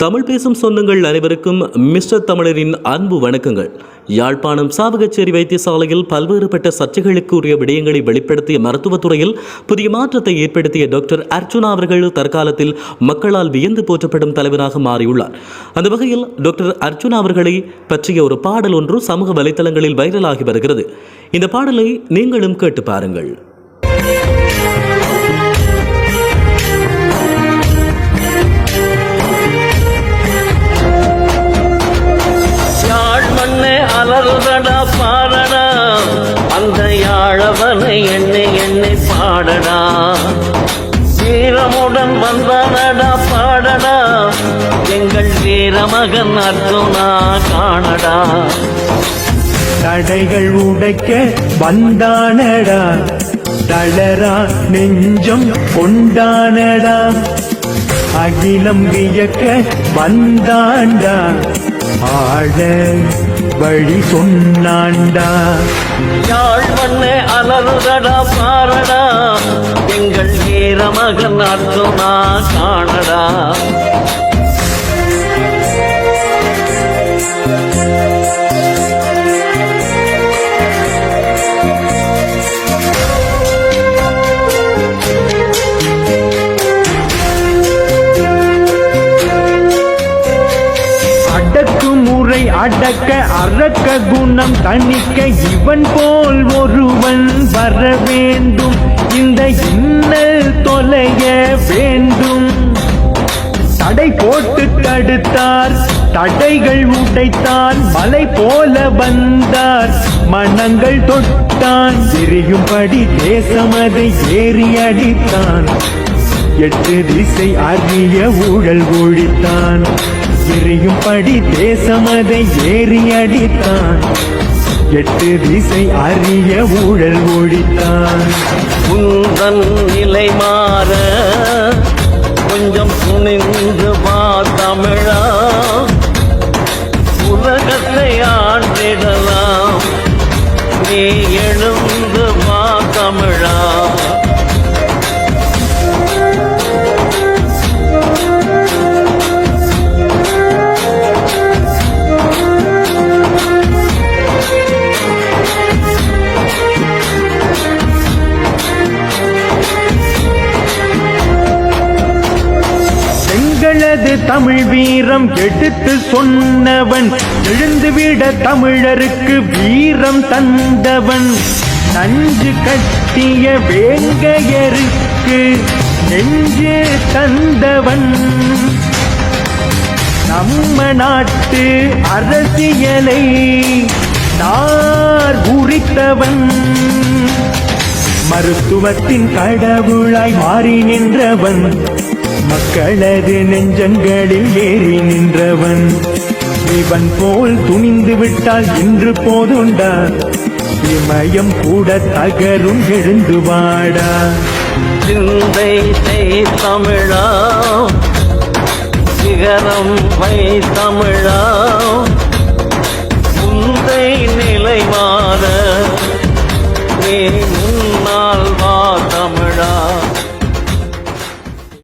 தமிழ் பேசும் சொந்தங்கள் அனைவருக்கும் மிஸ்டர் தமிழரின் அன்பு வணக்கங்கள். யாழ்ப்பாணம் சாவகச்சேரி வைத்தியசாலையில் பல்வேறுபட்ட சர்ச்சைகளுக்குரிய விடயங்களை வெளிப்படுத்திய மருத்துவத்துறையில் புதிய மாற்றத்தை ஏற்படுத்திய டாக்டர் அர்ச்சுனா அவர்கள் தற்காலத்தில் மக்களால் வியந்து போற்றப்படும் தலைவராக மாறியுள்ளார். அந்த வகையில் டாக்டர் அர்ச்சுனா அவர்களை பற்றிய ஒரு பாடல் ஒன்று சமூக வலைதளங்களில் வைரலாகி வருகிறது. இந்த பாடலை நீங்களும் கேட்டு பாருங்கள். அலறுதடா பாடடா, அந்த யாழவனை எண்ணி எண்ணி பாடடா, வீரமுடன் வந்தனடா பாடடா, எங்கள் வீரமகன் அர்ச்சுனா காணடா. தடைகள் உடைக்க வந்தானடா, தளரா நெஞ்சம் கொண்டானடா, அகிலம் வியக்க வந்தாண்டா, ஆட வழி சொன்னாண்டா. யாழ் மண்ணே அலறுதடா பாரடா, எங்கள் வீரமகன் அர்ச்சுனா காணடா. அடக்குமுறை அடக்க அரக்க குணம் தணிக்க இவன் போல் ஒருவன் வர வேண்டும், இந்த இன்னல் தொலைய வேண்டும். தடை போட்டு தடுத்தார், தடைகள் உடைத்தான், மலை போல வந்தார், மனங்கள் தொட்டான், எரியும்படி தேசமதை ஏறி அடித்தான், 8 திசை அறிய ஊழல் ஒழித்தான், எரியும்படி தேசமதை ஏறி அடித்தான், 8 திசை அறிய ஊழல் ஒழித்தான். உந்தன் நிலை மாற கொஞ்சம் துணிந்து வா தமிழா, உலகத்தை ஆண்டிடலாம், நீ எழுந்து வா தமிழா. தமிழ் வீரம் எடுத்து சொன்னவன், எழுந்துவிட தமிழருக்கு வீரம் தந்தவன், நஞ்சு கட்டிய வேங்கையருக்கு நெஞ்சு தந்தவன், நம்ம நாட்டு அரசியலை நார் உரித்தவன், மருத்துவத்தின் கடவுளாய் மாறி நின்றவன், மக்களது நெஞ்சங்களில் ஏறி நின்றவன், இவன் போல் துணிந்து விட்டால் இன்று போதுண்டா, இமயம் கூட தகரும் எழுந்து வாடா. சிந்தை செய் தமிழா, சிகரம் வை தமிழா, உந்தை நிலை மாற